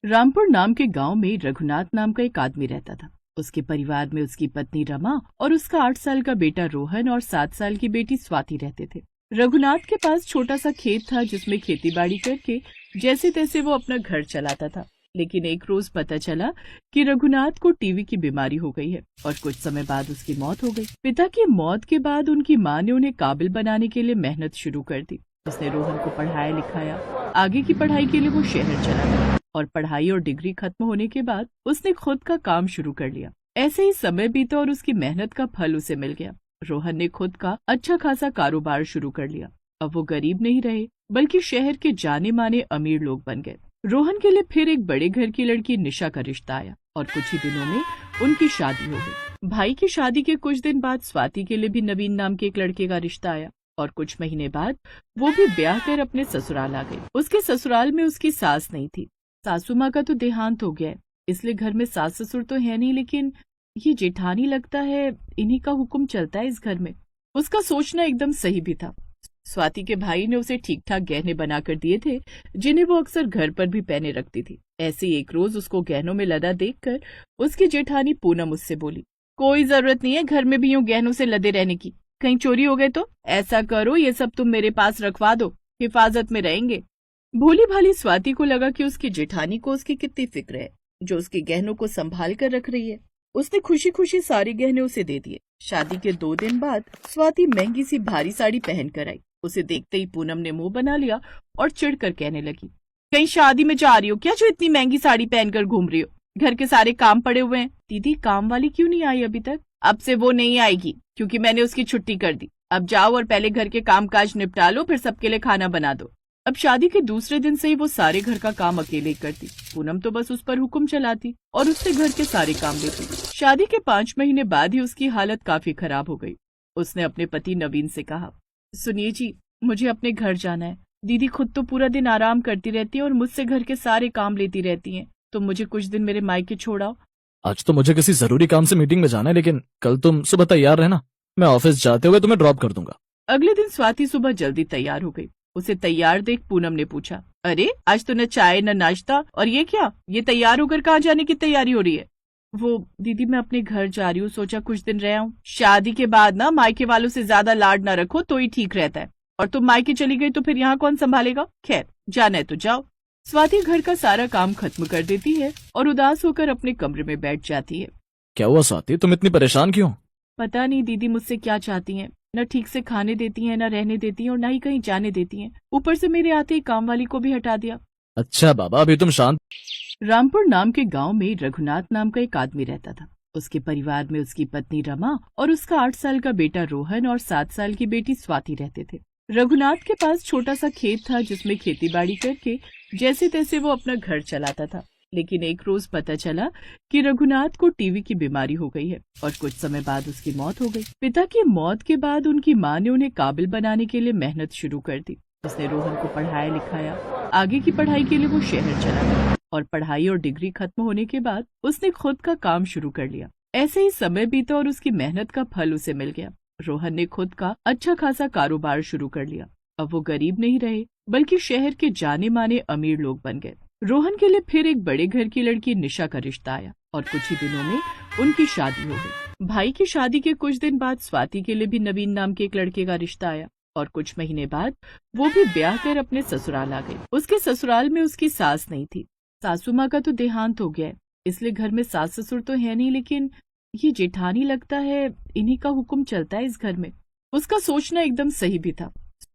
रामपुर नाम के गांव में रघुनाथ नाम का एक आदमी रहता था। उसके परिवार में उसकी पत्नी रमा और उसका 8 साल का बेटा रोहन और 7 साल की बेटी स्वाति रहते थे। रघुनाथ के पास छोटा सा खेत था जिसमें खेती बाड़ी करके जैसे तैसे वो अपना घर चलाता था। लेकिन एक रोज पता चला कि रघुनाथ को टीबी की बीमारी हो गई है और कुछ समय बाद उसकी मौत हो गई। पिता की मौत के बाद उनकी माँ ने उन्हें काबिल बनाने के लिए मेहनत शुरू कर दी। उसने रोहन को पढ़ाया लिखाया। आगे की पढ़ाई के लिए वो शहर चला गया और पढ़ाई और डिग्री खत्म होने के बाद उसने खुद का काम शुरू कर लिया। ऐसे ही समय बीता और उसकी मेहनत का फल उसे मिल गया। रोहन ने खुद का अच्छा खासा कारोबार शुरू कर लिया। अब वो गरीब नहीं रहे बल्कि शहर के जाने माने अमीर लोग बन गए। रोहन के लिए फिर एक बड़े घर की लड़की निशा का रिश्ता आया और कुछ ही दिनों में उनकी शादी हो गई। भाई की शादी के कुछ दिन बाद स्वाति के लिए भी नवीन नाम के एक लड़के का रिश्ता आया और कुछ महीने बाद वो भी ब्याह कर अपने ससुराल आ गई। उसके ससुराल में उसकी सास नहीं थी। सासू माँ का तो देहांत हो गया है, इसलिए घर में सास ससुर तो है नहीं, लेकिन ये जेठानी लगता है इन्हीं का हुक्म चलता है इस घर में। उसका सोचना एकदम सही भी था। स्वाति के भाई ने उसे ठीक ठाक गहने बनाकर दिए थे जिन्हें वो अक्सर घर पर भी पहने रखती थी। ऐसे एक रोज उसको गहनों में लदा देखकर उसकी जेठानी पूनम उससे बोली, कोई जरूरत नहीं है घर में भी यूं गहनों से लदे रहने की, कहीं चोरी हो गए तो ऐसा करो ये सब तुम मेरे पास रखवा दो, हिफाजत में रहेंगे। भोली भाली स्वाति को लगा कि उसकी जेठानी को उसकी कितनी फिक्र है जो उसके गहनों को संभाल कर रख रही है। उसने खुशी खुशी सारे गहने उसे दे दिए। शादी के 2 दिन बाद स्वाति महंगी सी भारी साड़ी पहन कर आई। उसे देखते ही पूनम ने मुंह बना लिया और चिढ़कर कहने लगी, कहीं शादी में जा रही हो क्या जो इतनी महंगी साड़ी पहनकर घूम रही हो? घर के सारे काम पड़े हुए हैं। दीदी काम वाली क्यों नहीं आई अभी तक? अब से वो नहीं आएगी क्योंकि मैंने उसकी छुट्टी कर दी। अब जाओ और पहले घर के काम काज निपटा लो, फिर सबके लिए खाना बना दो। अब शादी के दूसरे दिन से ही वो सारे घर का काम अकेले ही करती। पूनम तो बस उस पर हुक्म चलाती और उससे घर के सारे काम लेती। शादी के 5 महीने बाद ही उसकी हालत काफी खराब हो गई। उसने अपने पति नवीन से कहा, सुनिए जी, मुझे अपने घर जाना है। दीदी खुद तो पूरा दिन आराम करती रहती है और मुझसे घर के सारे काम लेती रहती हैं, तो मुझे कुछ दिन मेरे मायके छोड़ाओ। आज तो मुझे किसी जरूरी काम से मीटिंग में जाना है, लेकिन कल तुम सुबह तैयार रहना, मैं ऑफिस जाते हुए तुम्हें ड्रॉप कर दूंगा। अगले दिन स्वाति सुबह जल्दी तैयार हो गई। उसे तैयार देख पूनम ने पूछा, अरे आज तो न चाय न नाश्ता, और ये क्या, ये तैयार होकर कहाँ जाने की तैयारी हो रही है? वो दीदी मैं अपने घर जा रही हूँ, सोचा कुछ दिन रह आऊं। शादी के बाद ना मायके वालों से ज्यादा लाड ना रखो तो ही ठीक रहता है, और तुम मायके चली गई तो फिर यहाँ कौन संभालेगा? खैर जाना है तो जाओ। स्वाति घर का सारा काम खत्म कर देती है और उदास होकर अपने कमरे में बैठ जाती है। क्या हुआ स्वाति, तुम इतनी परेशान क्यों? पता नहीं दीदी मुझसे क्या चाहती हैं। न ठीक से खाने देती हैं, न रहने देती हैं और न ही कहीं जाने देती हैं। ऊपर से मेरे आते ही काम वाली को भी हटा दिया। अच्छा बाबा, अभी तुम शांत। रामपुर नाम के गांव में रघुनाथ नाम का एक आदमी रहता था। उसके परिवार में उसकी पत्नी रमा और उसका 8 साल का बेटा रोहन और 7 साल की बेटी स्वाति रहते थे। रघुनाथ के पास छोटा सा खेत था जिसमें खेती बाड़ी करके जैसे तैसे वो अपना घर चलाता था। लेकिन एक रोज पता चला कि रघुनाथ को टीबी की बीमारी हो गई है और कुछ समय बाद उसकी मौत हो गई। पिता की मौत के बाद उनकी माँ ने उन्हें काबिल बनाने के लिए मेहनत शुरू कर दी। उसने रोहन को पढ़ाया लिखाया। आगे की पढ़ाई के लिए वो शहर चला गया और पढ़ाई और डिग्री खत्म होने के बाद उसने खुद का काम शुरू कर लिया। ऐसे ही समय बीता और उसकी मेहनत का फल उसे मिल गया। रोहन ने खुद का अच्छा खासा कारोबार शुरू कर लिया। अब वो गरीब नहीं रहे बल्कि शहर के जाने माने अमीर लोग बन गए। रोहन के लिए फिर एक बड़े घर की लड़की निशा का रिश्ता आया और कुछ ही दिनों में उनकी शादी हो गई। भाई की शादी के कुछ दिन बाद स्वाति के लिए भी नवीन नाम के एक लड़के का रिश्ता आया और कुछ महीने बाद वो भी ब्याह कर अपने ससुराल आ गई। उसके ससुराल में उसकी सास नहीं थी। सासू माँ का तो देहांत हो गया है, इसलिए घर में सास ससुर तो है नहीं, लेकिन ये जेठानी लगता है इन्हीं का हुक्म चलता है इस घर में। उसका सोचना एकदम सही भी था।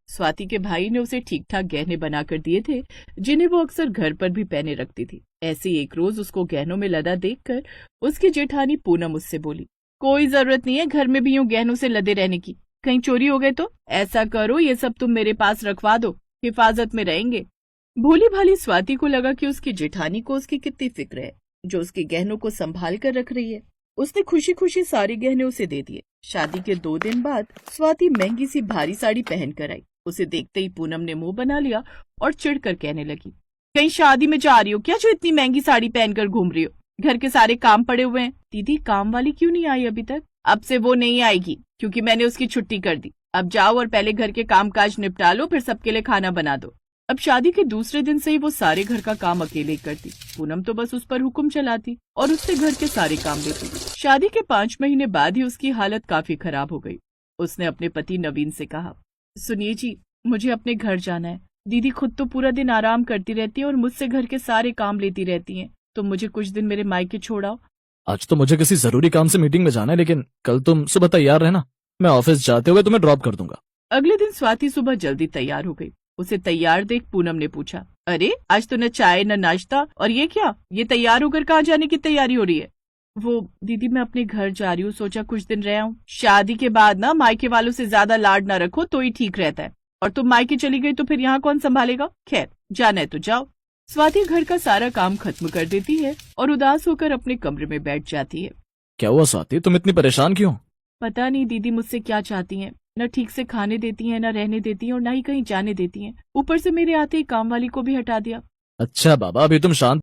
स्वाति के भाई ने उसे ठीक ठाक गहने बनाकर दिए थे जिन्हें वो अक्सर घर पर भी पहने रखती थी। ऐसे एक रोज उसको गहनों में लदा देखकर उसकी जेठानी पूनम उससे बोली, कोई जरूरत नहीं है घर में भी यूं गहनों से लदे रहने की, कहीं चोरी हो गए तो ऐसा करो ये सब तुम मेरे पास रखवा दो, हिफाजत में रहेंगे। भोली भाली स्वाति को लगा कि उसकी जेठानी को उसकी कितनी फिक्र है जो उसके गहनों को संभाल कर रख रही है। उसने खुशी खुशी सारे गहने उसे दे दिए। शादी के 2 दिन बाद स्वाति महंगी सी भारी साड़ी पहन कर आई। उसे देखते ही पूनम ने मुंह बना लिया और चिढ़कर कहने लगी, कहीं शादी में जा रही हो क्या जो इतनी महंगी साड़ी पहनकर घूम रही हो? घर के सारे काम पड़े हुए हैं। दीदी काम वाली क्यों नहीं आई अभी तक? अब से वो नहीं आएगी क्योंकि मैंने उसकी छुट्टी कर दी। अब जाओ और पहले घर के काम काज निपटा लो, फिर सबके लिए खाना बना दो। अब शादी के दूसरे दिन से ही वो सारे घर का काम अकेले ही करती। पूनम तो बस उस पर हुक्म चलाती और उससे घर के सारे काम लेती। शादी के 5 महीने बाद ही उसकी हालत काफी खराब हो गई। उसने अपने पति नवीन से कहा, सुनिए जी, मुझे अपने घर जाना है। दीदी खुद तो पूरा दिन आराम करती रहती है और मुझसे घर के सारे काम लेती रहती हैं। तो मुझे कुछ दिन मेरे मायके छोड़ाओ। आज तो मुझे किसी जरूरी काम से मीटिंग में जाना है, लेकिन कल तुम सुबह तैयार रहना, मैं ऑफिस जाते हुए तुम्हें ड्रॉप कर दूंगा। अगले दिन स्वाति सुबह जल्दी तैयार हो गई। उसे तैयार देख पूनम ने पूछा, अरे आज तो न चाय न नाश्ता, और ये क्या, ये तैयार होकर कहाँ जाने की तैयारी हो रही है? वो दीदी मैं अपने घर जा रही हूँ, सोचा कुछ दिन रह आऊं। शादी के बाद ना मायके वालों से ज्यादा लाड ना रखो तो ही ठीक रहता है। और तुम मायके चली गई तो फिर यहाँ कौन संभालेगा? खैर जाना है तो जाओ। स्वाति घर का सारा काम खत्म कर देती है और उदास होकर अपने कमरे में बैठ जाती है। क्या हुआ स्वाति, तुम इतनी परेशान क्यों? पता नहीं दीदी मुझसे क्या चाहती हैं। न ठीक से खाने देती हैं, न रहने देती हैं और न ही कहीं जाने देती हैं। ऊपर से मेरे आते ही काम वाली को भी हटा दिया। अच्छा बाबा, अभी तुम शांत